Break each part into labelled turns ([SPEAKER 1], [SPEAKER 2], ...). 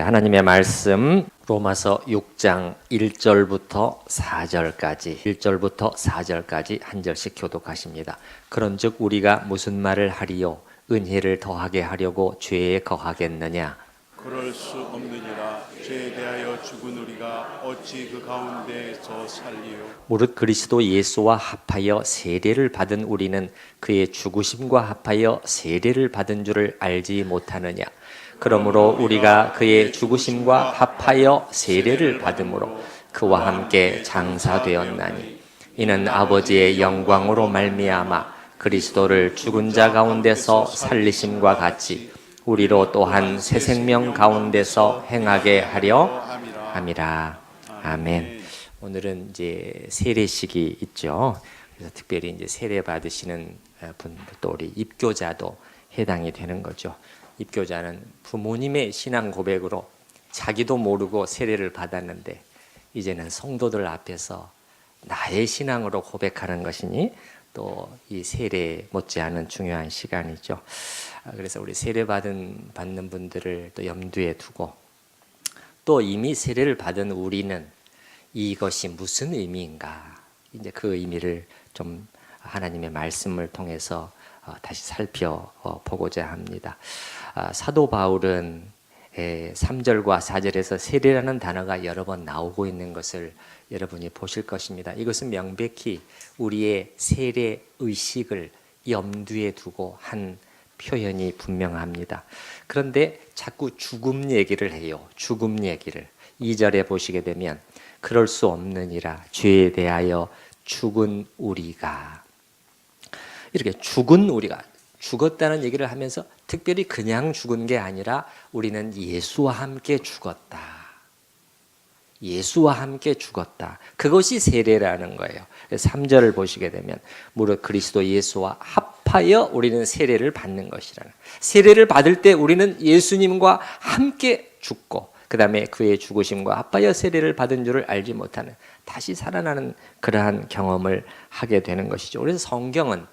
[SPEAKER 1] 하나님의 말씀 로마서 6장 1절부터 4절까지 1절부터 4절까지 한 절씩 교독하십니다. 그런즉 우리가 무슨 말을 하리요? 은혜를 더하게 하려고 죄에 거하겠느냐?
[SPEAKER 2] 그럴 수 없느니라. 죄에 대하여 죽은 우리가 어찌 그 가운데서 살리요?
[SPEAKER 1] 무릇 그리스도 예수와 합하여 세례를 받은 우리는 그의 죽으심과 합하여 세례를 받은 줄을 알지 못하느냐? 그러므로 우리가 그의 죽으심과 합하여 세례를 받음으로 그와 함께 장사되었나니 이는 아버지의 영광으로 말미암아 그리스도를 죽은 자 가운데서 살리심과 같이 우리로 또한 새 생명 가운데서 행하게 하려 함이라. 아멘. 오늘은 이제 세례식이 있죠. 그래서 특별히 이제 세례 받으시는 분들 또 우리 입교자도 해당이 되는 거죠. 입교자는 부모님의 신앙 고백으로 자기도 모르고 세례를 받았는데 이제는 성도들 앞에서 나의 신앙으로 고백하는 것이니 또 이 세례 못지않은 중요한 시간이죠. 그래서 우리 세례 받는 분들을 또 염두에 두고 또 이미 세례를 받은 우리는 이것이 무슨 의미인가, 이제 그 의미를 좀 하나님의 말씀을 통해서 다시 살펴보고자 합니다. 사도 바울은 3절과 4절에서 세례라는 단어가 여러 번 나오고 있는 것을 여러분이 보실 것입니다. 이것은 명백히 우리의 세례 의식을 염두에 두고 한 표현이 분명합니다. 그런데 자꾸 죽음 얘기를 해요. 죽음 얘기를 2절에 보시게 되면 그럴 수 없느니라. 죄에 대하여 죽은 우리가, 이렇게 죽은 우리가, 죽었다는 얘기를 하면서 특별히 그냥 죽은 게 아니라 우리는 예수와 함께 죽었다. 예수와 함께 죽었다. 그것이 세례라는 거예요. 3절을 보시게 되면 무릇 그리스도 예수와 합하여 우리는 세례를 받는 것이라는, 세례를 받을 때 우리는 예수님과 함께 죽고 그 다음에 그의 죽으심과 합하여 세례를 받은 줄을 알지 못하는, 다시 살아나는 그러한 경험을 하게 되는 것이죠. 그래서 성경은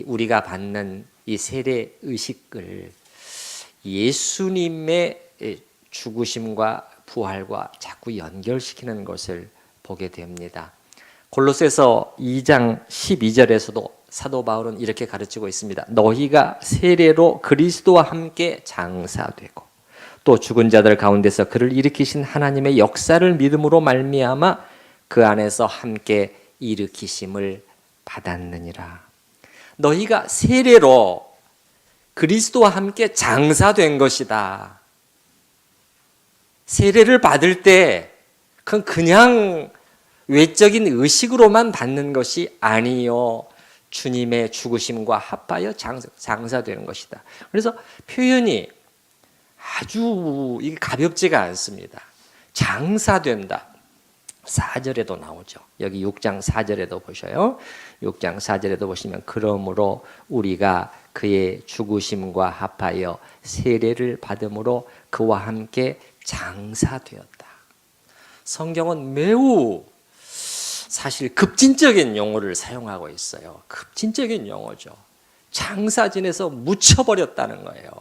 [SPEAKER 1] 우리가 받는 이 세례 의식을 예수님의 죽으심과 부활과 자꾸 연결시키는 것을 보게 됩니다. 골로새서 2장 12절에서도 사도 바울은 이렇게 가르치고 있습니다. 너희가 세례로 그리스도와 함께 장사되고 또 죽은 자들 가운데서 그를 일으키신 하나님의 역사를 믿음으로 말미암아 그 안에서 함께 일으키심을 받았느니라. 너희가 세례로 그리스도와 함께 장사된 것이다. 세례를 받을 때 그건 그냥 외적인 의식으로만 받는 것이 아니요, 주님의 죽으심과 합하여 장사되는 것이다. 그래서 표현이 아주 이게 가볍지가 않습니다. 장사된다. 4절에도 나오죠. 여기 6장 4절에도 보셔요. 6장 4절에도 보시면 그러므로 우리가 그의 죽으심과 합하여 세례를 받음으로 그와 함께 장사되었다. 성경은 매우 사실 급진적인 용어를 사용하고 있어요. 급진적인 용어죠. 장사 지내서 묻혀버렸다는 거예요.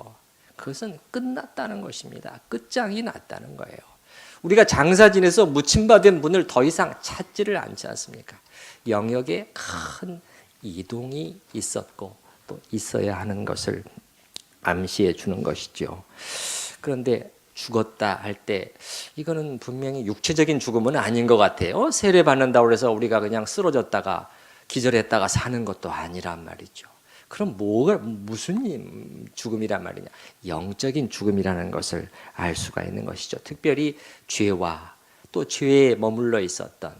[SPEAKER 1] 그것은 끝났다는 것입니다. 끝장이 났다는 거예요. 우리가 장사 지내서 묻힘받은 분을 더 이상 찾지를 않지 않습니까? 영역에 큰 이동이 있었고 또 있어야 하는 것을 암시해 주는 것이죠. 그런데 죽었다 할 때 이거는 분명히 육체적인 죽음은 아닌 것 같아요. 세례 받는다고 해서 우리가 그냥 쓰러졌다가 기절했다가 사는 것도 아니란 말이죠. 그럼 무슨 죽음이란 말이냐? 영적인 죽음이라는 것을 알 수가 있는 것이죠. 특별히 죄와 또 죄에 머물러 있었던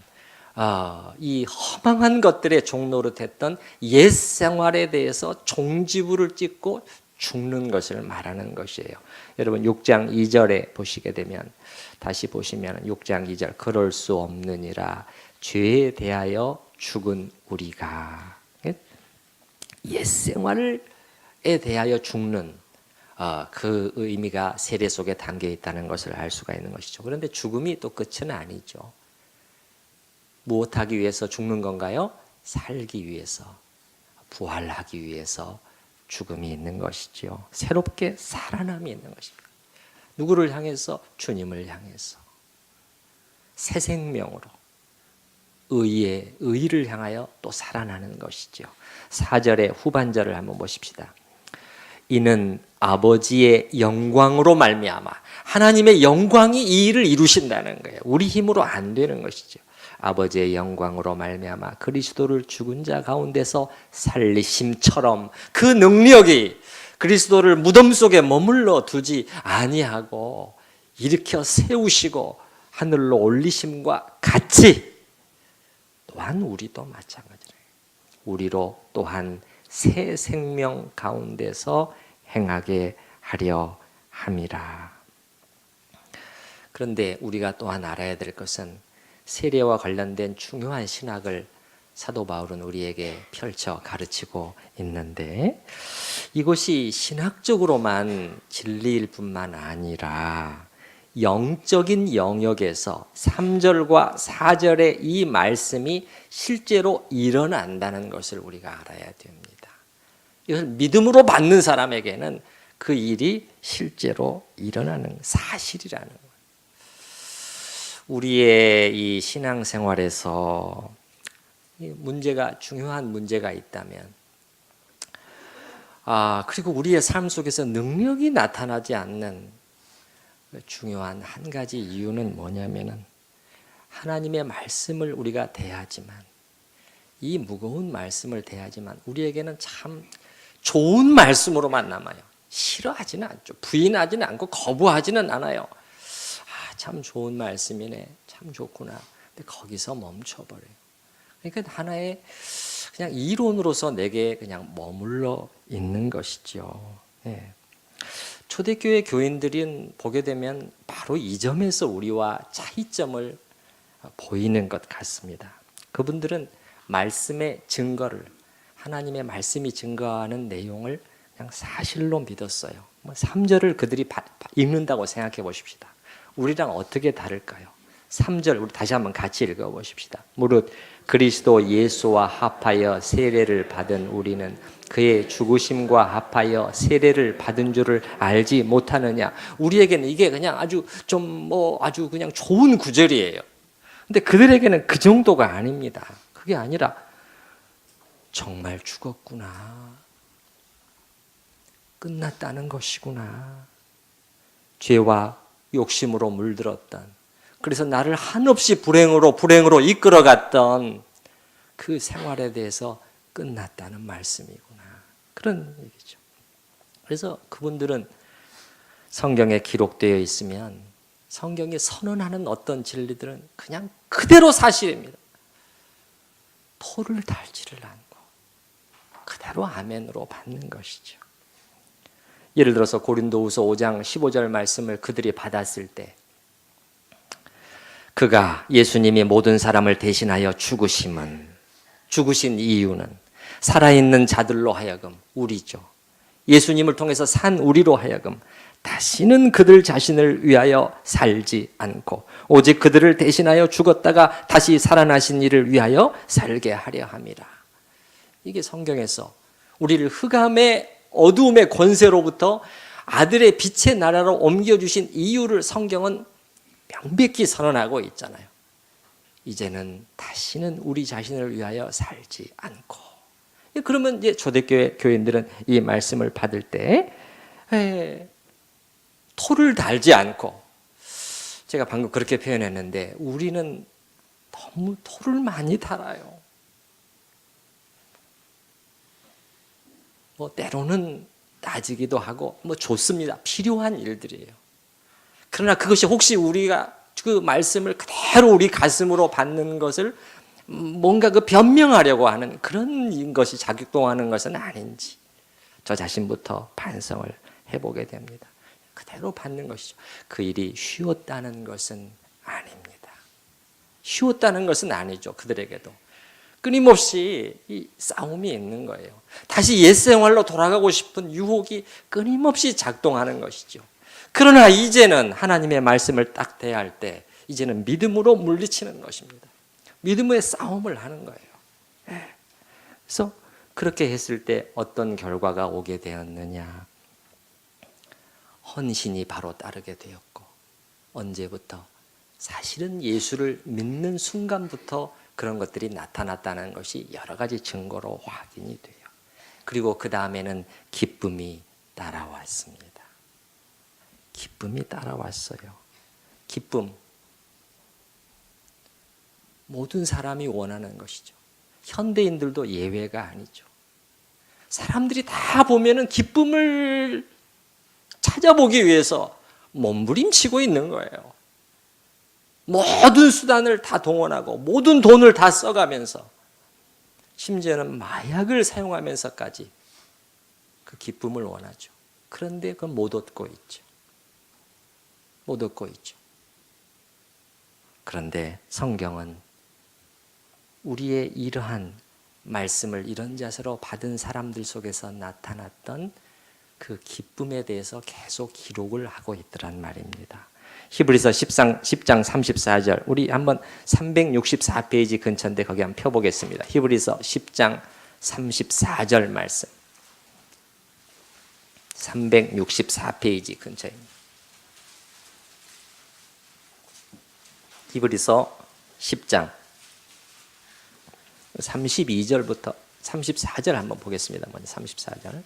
[SPEAKER 1] 이 허망한 것들의 종노릇했던 옛 생활에 대해서 종지부를 찍고 죽는 것을 말하는 것이에요. 여러분 6장 2절에 보시게 되면, 다시 보시면 6장 2절 그럴 수 없느니라. 죄에 대하여 죽은 우리가, 옛 생활에 대하여 죽는 그 의미가 세례 속에 담겨 있다는 것을 알 수가 있는 것이죠. 그런데 죽음이 또 끝은 아니죠. 무엇하기 위해서 죽는 건가요? 살기 위해서, 부활하기 위해서 죽음이 있는 것이죠. 새롭게 살아남이 있는 것입니다. 누구를 향해서? 주님을 향해서. 새 생명으로 의를 향하여 또 살아나는 것이죠. 4절의 후반절을 한번 보십시다. 이는 아버지의 영광으로 말미암아, 하나님의 영광이 이 일을 이루신다는 거예요. 우리 힘으로 안 되는 것이죠. 아버지의 영광으로 말미암아 그리스도를 죽은 자 가운데서 살리심처럼 그 능력이 그리스도를 무덤 속에 머물러 두지 아니하고 일으켜 세우시고 하늘로 올리심과 같이 또한 우리도 마찬가지예요. 우리로 또한 새 생명 가운데서 행하게 하려 함이라. 그런데 우리가 또한 알아야 될 것은 세례와 관련된 중요한 신학을 사도 바울은 우리에게 펼쳐 가르치고 있는데, 이것이 신학적으로만 진리일 뿐만 아니라 영적인 영역에서 3절과 4절의 이 말씀이 실제로 일어난다는 것을 우리가 알아야 됩니다. 이걸 믿음으로 받는 사람에게는 그 일이 실제로 일어나는 사실이라는 거예요. 우리의 이 신앙생활에서 중요한 문제가 있다면, 그리고 우리의 삶 속에서 능력이 나타나지 않는 중요한 한 가지 이유는 뭐냐면은, 하나님의 말씀을 우리가 대하지만, 이 무거운 말씀을 대하지만 우리에게는 참 좋은 말씀으로만 남아요. 싫어하지는 않죠. 부인하지는 않고 거부하지는 않아요. 참 좋은 말씀이네, 참 좋구나. 근데 거기서 멈춰버려요. 그러니까 하나의 그냥 이론으로서 내게 그냥 머물러 있는 것이죠. 네. 초대교회 교인들은 보게 되면 바로 이 점에서 우리와 차이점을 보이는 것 같습니다. 그분들은 말씀의 증거를, 하나님의 말씀이 증거하는 내용을 그냥 사실로 믿었어요. 3절을 그들이 읽는다고 생각해 보십시다. 우리랑 어떻게 다를까요? 3절 우리 다시 한번 같이 읽어보십시다. 무릇 그리스도 예수와 합하여 세례를 받은 우리는 그의 죽으심과 합하여 세례를 받은 줄을 알지 못하느냐. 우리에게는 이게 그냥 아주 그냥 좋은 구절이에요. 근데 그들에게는 그 정도가 아닙니다. 그게 아니라 정말 죽었구나, 끝났다는 것이구나, 죄와 욕심으로 물들었던, 그래서 나를 한없이 불행으로 이끌어갔던 그 생활에 대해서 끝났다는 말씀이구나, 그런 얘기죠. 그래서 그분들은 성경에 기록되어 있으면 성경이 선언하는 어떤 진리들은 그냥 그대로 사실입니다. 토를 달지를 않고 그대로 아멘으로 받는 것이죠. 예를 들어서 고린도후서 5장 15절 말씀을 그들이 받았을 때, 그가 예수님이 모든 사람을 대신하여 죽으신 이유는 살아있는 자들로 하여금, 우리죠, 예수님을 통해서 산 우리로 하여금 다시는 그들 자신을 위하여 살지 않고 오직 그들을 대신하여 죽었다가 다시 살아나신 이를 위하여 살게 하려 함이라. 이게 성경에서 우리를 흑암의 어두움의 권세로부터 아들의 빛의 나라로 옮겨주신 이유를 성경은 명백히 선언하고 있잖아요. 이제는 다시는 우리 자신을 위하여 살지 않고. 그러면 이제 초대교회 교인들은 이 말씀을 받을 때 토를 달지 않고, 제가 방금 그렇게 표현했는데 우리는 너무 토를 많이 달아요. 때로는 따지기도 하고 좋습니다. 필요한 일들이에요. 그러나 그것이 혹시 우리가 그 말씀을 그대로 우리 가슴으로 받는 것을 뭔가 그 변명하려고 하는 그런 것이 작동하는 것은 아닌지 저 자신부터 반성을 해보게 됩니다. 그대로 받는 것이죠. 그 일이 쉬웠다는 것은 아닙니다. 쉬웠다는 것은 아니죠. 그들에게도 끊임없이 이 싸움이 있는 거예요. 다시 옛생활로 돌아가고 싶은 유혹이 끊임없이 작동하는 것이죠. 그러나 이제는 하나님의 말씀을 딱 대할 때 이제는 믿음으로 물리치는 것입니다. 믿음의 싸움을 하는 거예요. 그래서 그렇게 했을 때 어떤 결과가 오게 되었느냐. 헌신이 바로 따르게 되었고, 언제부터? 사실은 예수를 믿는 순간부터 그런 것들이 나타났다는 것이 여러 가지 증거로 확인이 돼요. 그리고 그 다음에는 기쁨이 따라왔습니다. 기쁨이 따라왔어요. 기쁨. 모든 사람이 원하는 것이죠. 현대인들도 예외가 아니죠. 사람들이 다 보면은 기쁨을 찾아보기 위해서 몸부림치고 있는 거예요. 모든 수단을 다 동원하고 모든 돈을 다 써가면서 심지어는 마약을 사용하면서까지 그 기쁨을 원하죠. 그런데 그건 못 얻고 있죠. 못 얻고 있죠. 그런데 성경은 우리의 이러한 말씀을 이런 자세로 받은 사람들 속에서 나타났던 그 기쁨에 대해서 계속 기록을 하고 있더란 말입니다. 히브리서 10장 34절, 우리 한번 364페이지 근처인데 거기 한번 펴보겠습니다. 히브리서 10장 34절 말씀, 364페이지 근처입니다. 히브리서 10장 32절부터 34절 한번 보겠습니다. 먼저 34절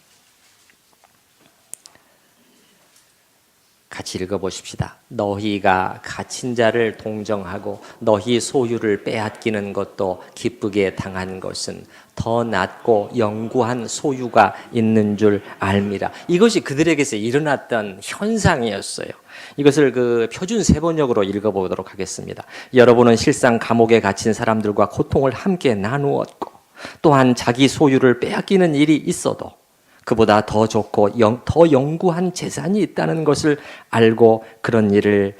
[SPEAKER 1] 같이 읽어보십시다. 너희가 갇힌 자를 동정하고 너희 소유를 빼앗기는 것도 기쁘게 당한 것은 더 낫고 영구한 소유가 있는 줄 알미라. 이것이 그들에게서 일어났던 현상이었어요. 이것을 그 표준 세번역으로 읽어보도록 하겠습니다. 여러분은 실상 감옥에 갇힌 사람들과 고통을 함께 나누었고 또한 자기 소유를 빼앗기는 일이 있어도 그보다 더 좋고 더 영구한 재산이 있다는 것을 알고 그런 일을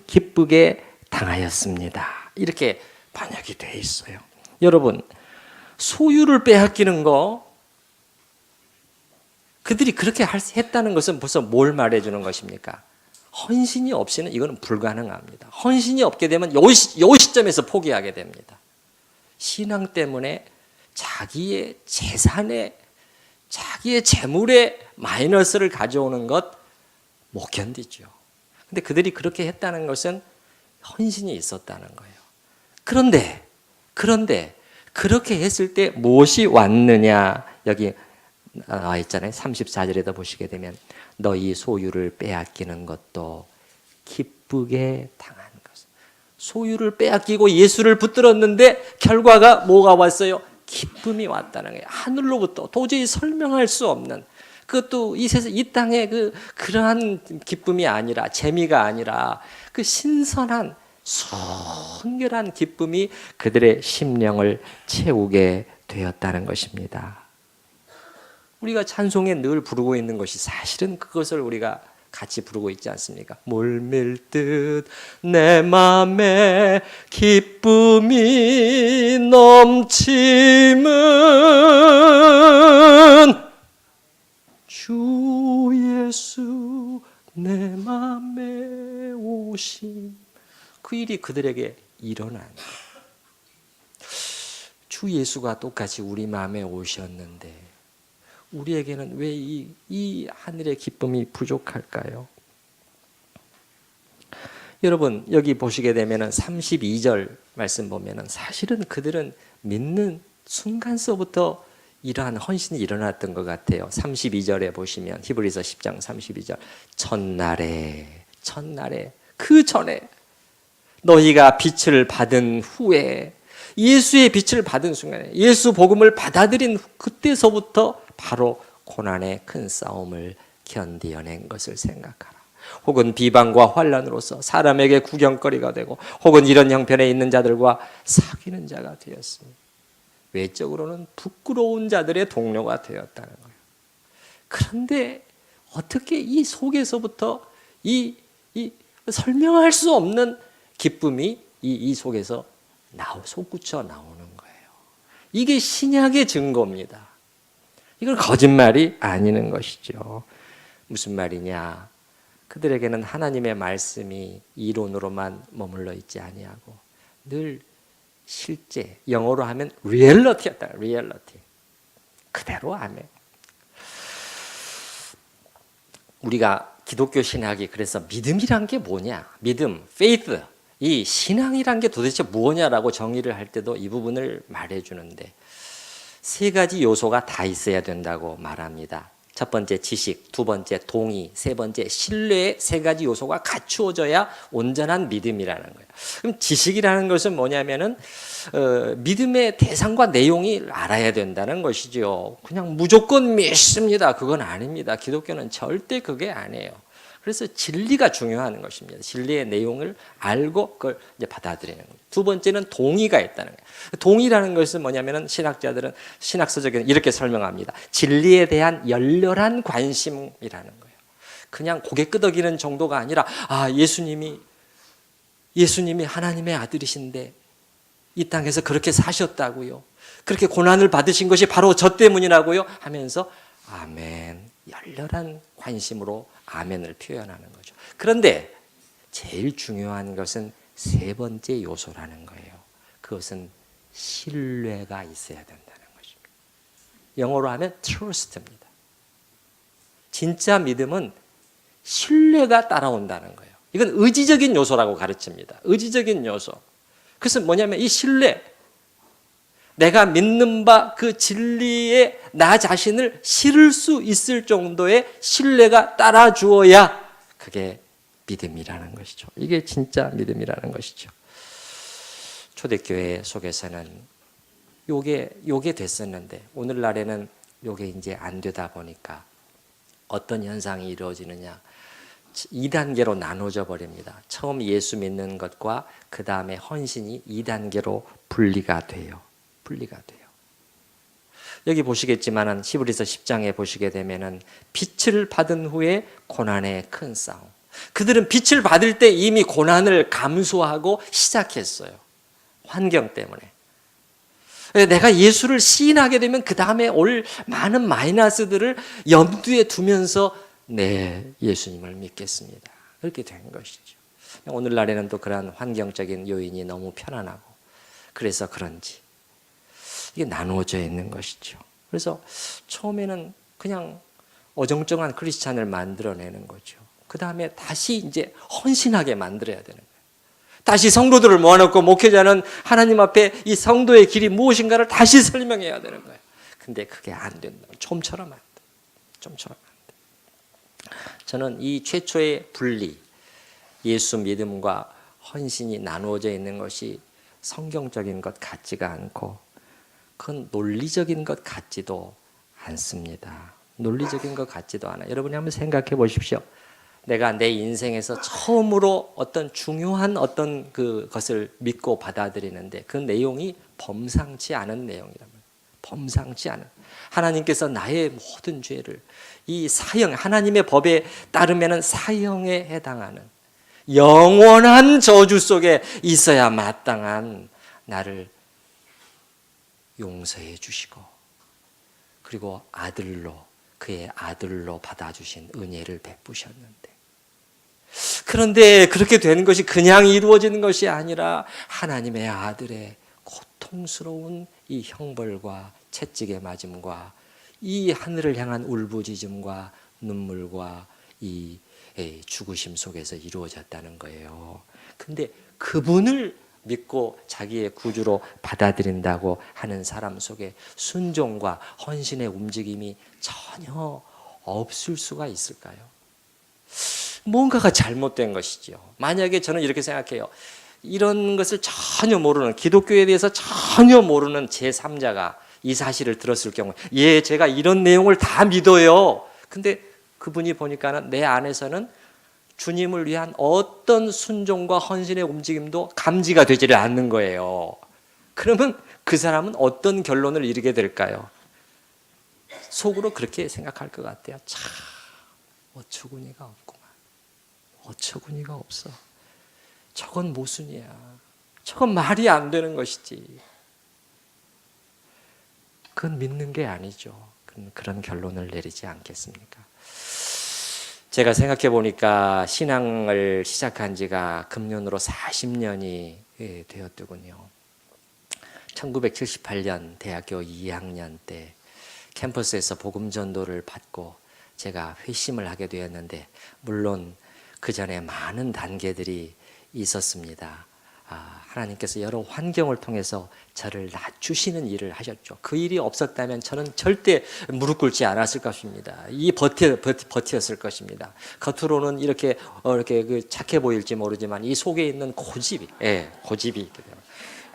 [SPEAKER 1] 기쁘게 당하였습니다. 이렇게 번역이 되어 있어요. 여러분, 소유를 빼앗기는 거, 그들이 그렇게 했다는 것은 벌써 뭘 말해주는 것입니까? 헌신이 없이는 이거는 불가능합니다. 헌신이 없게 되면 요 시점에서 포기하게 됩니다. 신앙 때문에 자기의 재산에, 자기의 재물에 마이너스를 가져오는 것 못 견디죠. 근데 그들이 그렇게 했다는 것은 헌신이 있었다는 거예요. 그런데 그렇게 했을 때 무엇이 왔느냐? 여기 나와 있잖아요. 34절에도 보시게 되면 너희 소유를 빼앗기는 것도 기쁘게 당한 것. 소유를 빼앗기고 예수를 붙들었는데 결과가 뭐가 왔어요? 기쁨이 왔다는 거예요. 하늘로부터 도저히 설명할 수 없는, 그것도 이 세상, 이 땅의 그러한 기쁨이 아니라, 재미가 아니라 그 신선한 순결한 기쁨이 그들의 심령을 채우게 되었다는 것입니다. 우리가 찬송에 늘 부르고 있는 것이 사실은 그것을 우리가 같이 부르고 있지 않습니까? 물밀듯 내 맘에 기쁨이 넘치는 주 예수 내 맘에 오심. 그 일이 그들에게 일어난 거예요. 주 예수가 똑같이 우리 마음에 오셨는데 우리에게는 왜 이 하늘의 기쁨이 부족할까요? 여러분, 여기 보시게 되면 32절 말씀 보면 사실은 그들은 믿는 순간서부터 이러한 헌신이 일어났던 것 같아요. 32절에 보시면 히브리서 10장 32절, 첫날에 그 전에 너희가 빛을 받은 후에, 예수의 빛을 받은 순간에, 예수 복음을 받아들인 그때서부터 바로 고난의 큰 싸움을 견디어낸 것을 생각하라. 혹은 비방과 환난으로서 사람에게 구경거리가 되고 혹은 이런 형편에 있는 자들과 사귀는 자가 되었습니다. 외적으로는 부끄러운 자들의 동료가 되었다는 거예요. 그런데 어떻게 이 속에서부터 이 설명할 수 없는 기쁨이 이 속에서 솟구쳐 나오는 거예요. 이게 신약의 증거입니다. 이건 거짓말이 아니는 것이죠. 무슨 말이냐? 그들에게는 하나님의 말씀이 이론으로만 머물러 있지 아니하고 늘 실제, 영어로 하면 리얼리티였다. 리얼리티. 그대로 아멘. 우리가 기독교 신학이 그래서 믿음이란 게 뭐냐? 믿음, faith, 이 신앙이란 게 도대체 뭐냐라고 정의를 할 때도 이 부분을 말해주는데 세 가지 요소가 다 있어야 된다고 말합니다. 첫 번째 지식, 두 번째 동의, 세 번째 신뢰의 세 가지 요소가 갖추어져야 온전한 믿음이라는 거예요. 그럼 지식이라는 것은 뭐냐면은 믿음의 대상과 내용이 알아야 된다는 것이죠. 그냥 무조건 믿습니다. 그건 아닙니다. 기독교는 절대 그게 아니에요. 그래서 진리가 중요한 것입니다. 진리의 내용을 알고 그걸 이제 받아들이는 거예요. 두 번째는 동의가 있다는 거예요. 동의라는 것은 뭐냐면은 신학자들은 신학서적에는 이렇게 설명합니다. 진리에 대한 열렬한 관심이라는 거예요. 그냥 고개 끄덕이는 정도가 아니라 예수님이 하나님의 아들이신데 이 땅에서 그렇게 사셨다고요. 그렇게 고난을 받으신 것이 바로 저 때문이라고요 하면서 아멘, 열렬한 관심으로 아멘을 표현하는 거죠. 그런데 제일 중요한 것은 세 번째 요소라는 거예요. 그것은 신뢰가 있어야 된다는 것입니다. 영어로 하면 trust입니다. 진짜 믿음은 신뢰가 따라온다는 거예요. 이건 의지적인 요소라고 가르칩니다. 의지적인 요소. 그래서 뭐냐면 이 신뢰, 내가 믿는 바 그 진리에 나 자신을 실을 수 있을 정도의 신뢰가 따라주어야 그게 믿음이라는 것이죠. 이게 진짜 믿음이라는 것이죠. 초대교회 속에서는 요게 됐었는데 오늘날에는 요게 이제 안 되다 보니까 어떤 현상이 이루어지느냐, 2단계로 나눠져 버립니다. 처음 예수 믿는 것과 그 다음에 헌신이 2단계로 분리가 돼요. 여기 보시겠지만은 히브리서 10장에 보시게 되면은 빛을 받은 후에 고난의 큰 싸움. 그들은 빛을 받을 때 이미 고난을 감수하고 시작했어요. 환경 때문에. 내가 예수를 시인하게 되면 그 다음에 올 많은 마이너스들을 염두에 두면서 네, 예수님을 믿겠습니다. 그렇게 된 것이죠. 오늘날에는 또 그러한 환경적인 요인이 너무 편안하고 그래서 그런지 이게 나누어져 있는 것이죠. 그래서 처음에는 그냥 어정쩡한 크리스찬을 만들어내는 거죠. 그 다음에 다시 이제 헌신하게 만들어야 되는 거예요. 다시 성도들을 모아놓고 목회자는 하나님 앞에 이 성도의 길이 무엇인가를 다시 설명해야 되는 거예요. 근데 그게 안 된다. 좀처럼 안 돼. 저는 이 최초의 분리, 예수 믿음과 헌신이 나누어져 있는 것이 성경적인 것 같지가 않고 그건 논리적인 것 같지도 않습니다. 논리적인 것 같지도 않아요. 여러분이 한번 생각해 보십시오. 내가 내 인생에서 처음으로 어떤 중요한 어떤 그것을 믿고 받아들이는데 그 내용이 범상치 않은 내용이란 말이에요. 범상치 않은. 하나님께서 나의 모든 죄를 이 사형, 하나님의 법에 따르면 사형에 해당하는 영원한 저주 속에 있어야 마땅한 나를 용서해 주시고 그리고 그의 아들로 받아주신 은혜를 베푸셨는데 그런데 그렇게 되는 것이 그냥 이루어지는 것이 아니라 하나님의 아들의 고통스러운 이 형벌과 채찍의 맞음과 이 하늘을 향한 울부짖음과 눈물과 이 죽으심 속에서 이루어졌다는 거예요. 근데 그분을 믿고 자기의 구주로 받아들인다고 하는 사람 속에 순종과 헌신의 움직임이 전혀 없을 수가 있을까요? 뭔가가 잘못된 것이죠. 만약에 저는 이렇게 생각해요. 이런 것을 전혀 모르는, 기독교에 대해서 전혀 모르는 제3자가 이 사실을 들었을 경우에 제가 이런 내용을 다 믿어요. 근데 그분이 보니까는 내 안에서는 주님을 위한 어떤 순종과 헌신의 움직임도 감지가 되지를 않는 거예요. 그러면 그 사람은 어떤 결론을 이루게 될까요? 속으로 그렇게 생각할 것 같아요. 참 어처구니가 없구만. 어처구니가 없어. 저건 모순이야. 저건 말이 안 되는 것이지. 그건 믿는 게 아니죠. 그런 결론을 내리지 않겠습니까? 제가 생각해 보니까 신앙을 시작한 지가 금년으로 40년이 되었더군요. 1978년 대학교 2학년 때 캠퍼스에서 복음 전도를 받고 제가 회심을 하게 되었는데, 물론 그 전에 많은 단계들이 있었습니다. 하나님께서 여러 환경을 통해서 저를 낮추시는 일을 하셨죠. 그 일이 없었다면 저는 절대 무릎 꿇지 않았을 것입니다. 버텼을 것입니다. 겉으로는 이렇게 그 착해 보일지 모르지만 이 속에 있는 고집이 있거든요.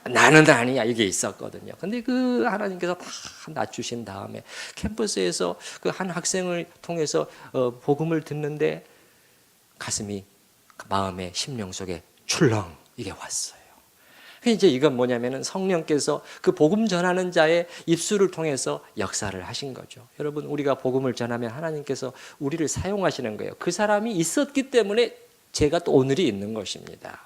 [SPEAKER 1] 나는 아니야, 이게 있었거든요. 근데 그 하나님께서 다 낮추신 다음에 캠퍼스에서 그 한 학생을 통해서 복음을 듣는데 가슴이, 마음에, 심령 속에 출렁 이게 왔어요. 이제 이건 뭐냐면은 성령께서 그 복음 전하는 자의 입술을 통해서 역사를 하신 거죠. 여러분, 우리가 복음을 전하면 하나님께서 우리를 사용하시는 거예요. 그 사람이 있었기 때문에 제가 또 오늘이 있는 것입니다.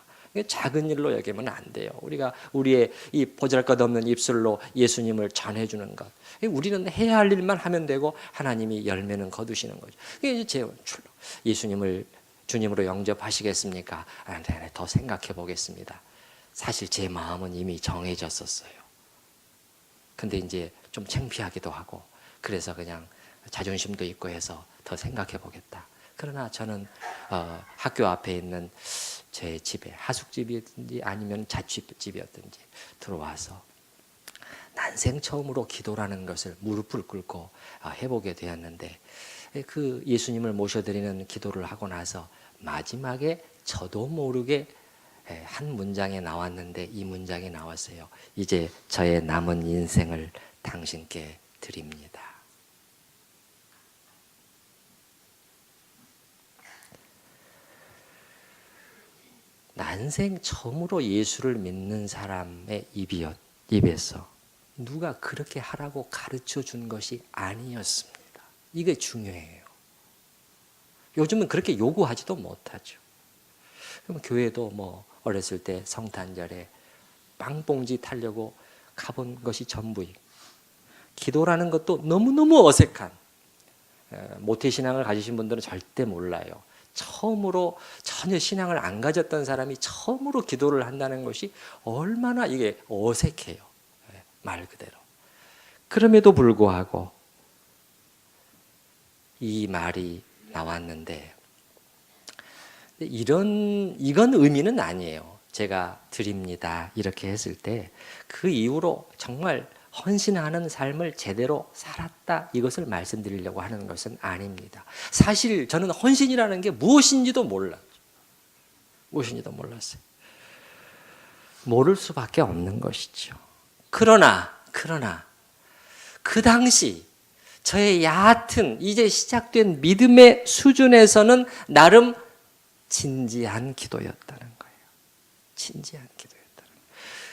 [SPEAKER 1] 작은 일로 여기면 안 돼요. 우리가 우리의 이 보잘것없는 입술로 예수님을 전해주는 것, 우리는 해야 할 일만 하면 되고 하나님이 열매는 거두시는 거죠. 이게 제 출렁. 예수님을 주님으로 영접하시겠습니까? 네, 더 생각해 보겠습니다. 사실 제 마음은 이미 정해졌었어요. 근데 이제 좀 창피하기도 하고, 그래서 그냥 자존심도 있고 해서 더 생각해 보겠다. 그러나 저는 학교 앞에 있는 제 집에, 하숙집이든지 아니면 자취집이었든지 들어와서 난생 처음으로 기도라는 것을 무릎을 꿇고 해보게 되었는데, 그 예수님을 모셔드리는 기도를 하고 나서 마지막에 저도 모르게 한 문장에 나왔는데, 이 문장이 나왔어요. 이제 저의 남은 인생을 당신께 드립니다. 난생 처음으로 예수를 믿는 사람의 입에서 누가 그렇게 하라고 가르쳐 준 것이 아니었습니다. 이게 중요해요. 요즘은 그렇게 요구하지도 못하죠. 그럼 교회도 뭐 어렸을 때 성탄절에 빵봉지 타려고 가본 것이 전부이고, 기도라는 것도 너무너무 어색한, 모태신앙을 가지신 분들은 절대 몰라요. 처음으로 전혀 신앙을 안 가졌던 사람이 처음으로 기도를 한다는 것이 얼마나 이게 어색해요. 말 그대로. 그럼에도 불구하고 이 말이 나왔는데, 이건 의미는 아니에요. 제가 드립니다 이렇게 했을 때 그 이후로 정말 헌신하는 삶을 제대로 살았다, 이것을 말씀드리려고 하는 것은 아닙니다. 사실 저는 헌신이라는 게 무엇인지도 몰랐어요. 모를 수밖에 없는 것이죠. 그러나 그 당시 저의 얕은 이제 시작된 믿음의 수준에서는 나름 진지한 기도였다는 거예요. 진지한 기도였다는 거예요.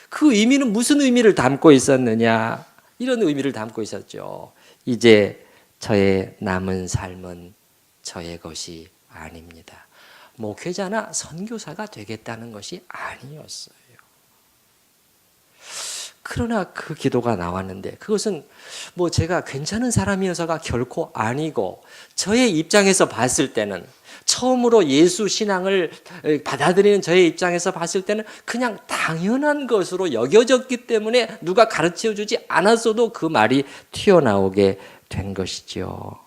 [SPEAKER 1] 그 의미는 무슨 의미를 담고 있었느냐? 이런 의미를 담고 있었죠. 이제 저의 남은 삶은 저의 것이 아닙니다. 목회자나 선교사가 되겠다는 것이 아니었어요. 그러나 그 기도가 나왔는데, 그것은 뭐 제가 괜찮은 사람이어서가 결코 아니고, 저의 입장에서 봤을 때는, 처음으로 예수 신앙을 받아들이는 저의 입장에서 봤을 때는 그냥 당연한 것으로 여겨졌기 때문에 누가 가르쳐 주지 않았어도 그 말이 튀어나오게 된 것이죠.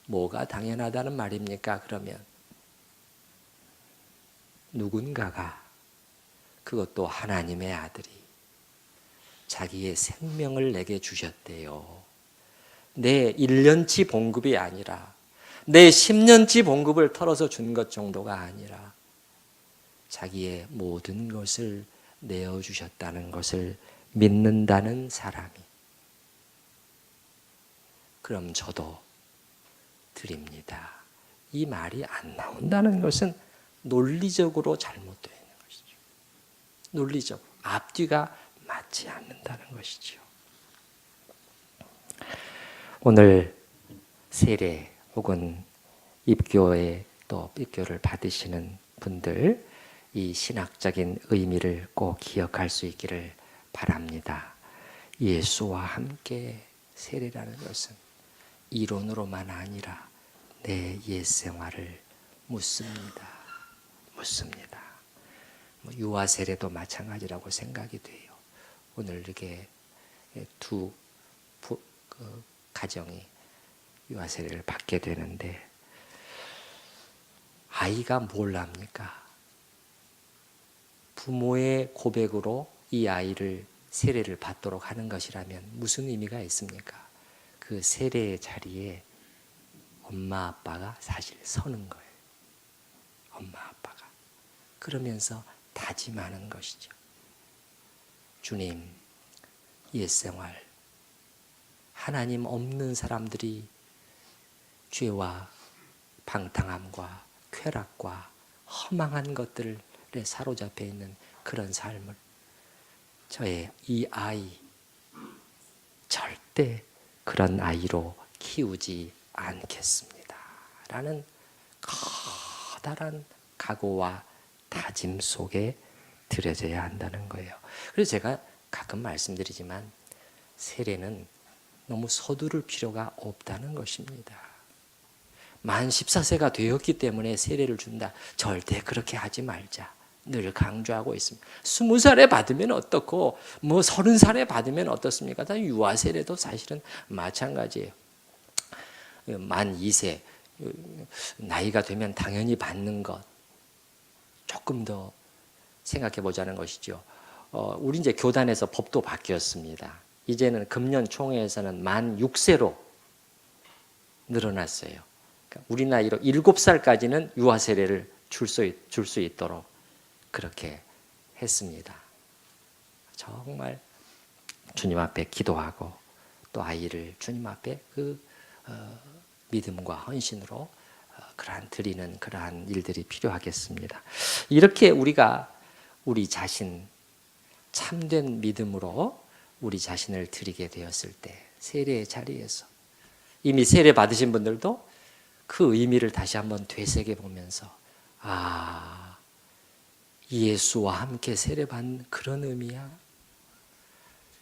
[SPEAKER 1] 뭐가 당연하다는 말입니까? 그러면 누군가가, 그것도 하나님의 아들이 자기의 생명을 내게 주셨대요. 내 1년치 봉급이 아니라 내 10년치 봉급을 털어서 준 것 정도가 아니라 자기의 모든 것을 내어주셨다는 것을 믿는다는 사람이, 그럼 저도 드립니다, 이 말이 안 나온다는 것은 논리적으로 잘못되어 있는 것이죠. 논리적으로 앞뒤가 맞지 않는다는 것이죠. 오늘 세례 혹은 입교에 또 입교를 받으시는 분들, 이 신학적인 의미를 꼭 기억할 수 있기를 바랍니다. 예수와 함께 세례라는 것은 이론으로만 아니라 내 옛 생활을 묻습니다. 유아 세례도 마찬가지라고 생각이 돼요. 오늘 이렇게 두 가정이 유아 세례를 받게 되는데 아이가 뭘 합니까? 부모의 고백으로 이 아이를 세례를 받도록 하는 것이라면 무슨 의미가 있습니까? 그 세례의 자리에 엄마 아빠가 사실 서는 거예요. 엄마 아빠가. 그러면서 다짐하는 것이죠. 주님, 옛생활 하나님 없는 사람들이 죄와 방탕함과 쾌락과 허망한 것들에 사로잡혀 있는 그런 삶을 저의 이 아이 절대 그런 아이로 키우지 않겠습니다. 라는 커다란 각오와 다짐 속에 들여져야 한다는 거예요. 그래서 제가 가끔 말씀드리지만 세례는 너무 서두를 필요가 없다는 것입니다. 만 14세가 되었기 때문에 세례를 준다. 절대 그렇게 하지 말자. 늘 강조하고 있습니다. 20살에 받으면 어떻고 30살에 받으면 어떻습니까? 다 유아 세례도 사실은 마찬가지예요. 만 2세 나이가 되면 당연히 받는 것 조금 더 생각해 보자는 것이죠. 우리 이제 교단에서 법도 바뀌었습니다. 이제는 금년 총회에서는 만 6세로 늘어났어요. 그러니까 우리 나이로 7살까지는 유아 세례를 줄 수 있도록 그렇게 했습니다. 정말 주님 앞에 기도하고 또 아이를 주님 앞에 믿음과 헌신으로 드리는 그러한 일들이 필요하겠습니다. 이렇게 우리가 우리 자신 참된 믿음으로 우리 자신을 드리게 되었을 때 세례의 자리에서 이미 세례 받으신 분들도 그 의미를 다시 한번 되새겨 보면서 예수와 함께 세례받는 그런 의미야.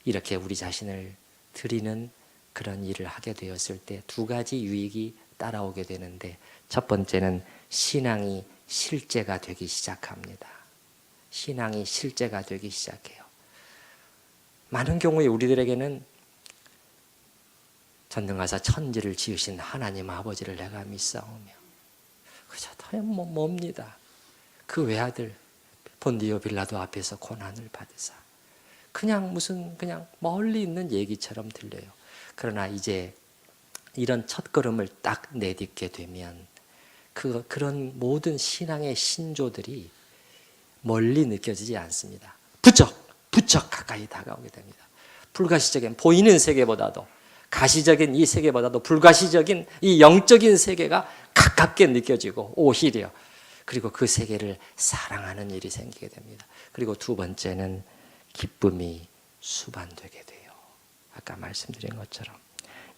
[SPEAKER 1] 이렇게 우리 자신을 드리는 그런 일을 하게 되었을 때 두 가지 유익이 따라오게 되는데 첫 번째는 신앙이 실제가 되기 시작합니다. 신앙이 실제가 되기 시작해요. 많은 경우에 우리들에게는 전능하사 천지를 지으신 하나님 아버지를 내가 믿사오며 그저 뭡니다. 그 외아들 본디오 빌라도 앞에서 고난을 받으사 그냥 멀리 있는 얘기처럼 들려요. 그러나 이제 이런 첫걸음을 딱 내딛게 되면 그런 모든 신앙의 신조들이 멀리 느껴지지 않습니다. 부쩍 가까이 다가오게 됩니다. 불가시적인 보이는 세계보다도 가시적인 이 세계보다도 불가시적인 이 영적인 세계가 가깝게 느껴지고 오히려 그리고 그 세계를 사랑하는 일이 생기게 됩니다. 그리고 두 번째는 기쁨이 수반되게 돼요. 아까 말씀드린 것처럼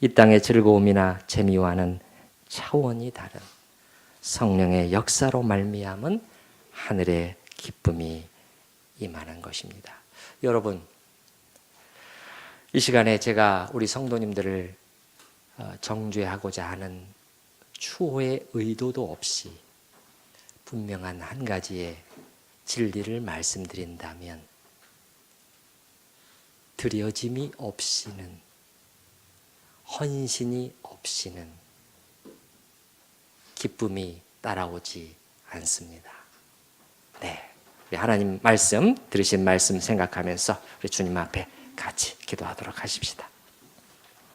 [SPEAKER 1] 이 땅의 즐거움이나 재미와는 차원이 다른 성령의 역사로 말미암은 하늘의 기쁨이 임하는 것입니다. 여러분, 이 시간에 제가 우리 성도님들을 정죄하고자 하는 추호의 의도도 없이 분명한 한 가지의 진리를 말씀드린다면 드려짐이 없이는 헌신이 없이는 기쁨이 따라오지 않습니다. 네, 우리 하나님 말씀 들으신 말씀 생각하면서 우리 주님 앞에 같이 기도하도록 하십시다.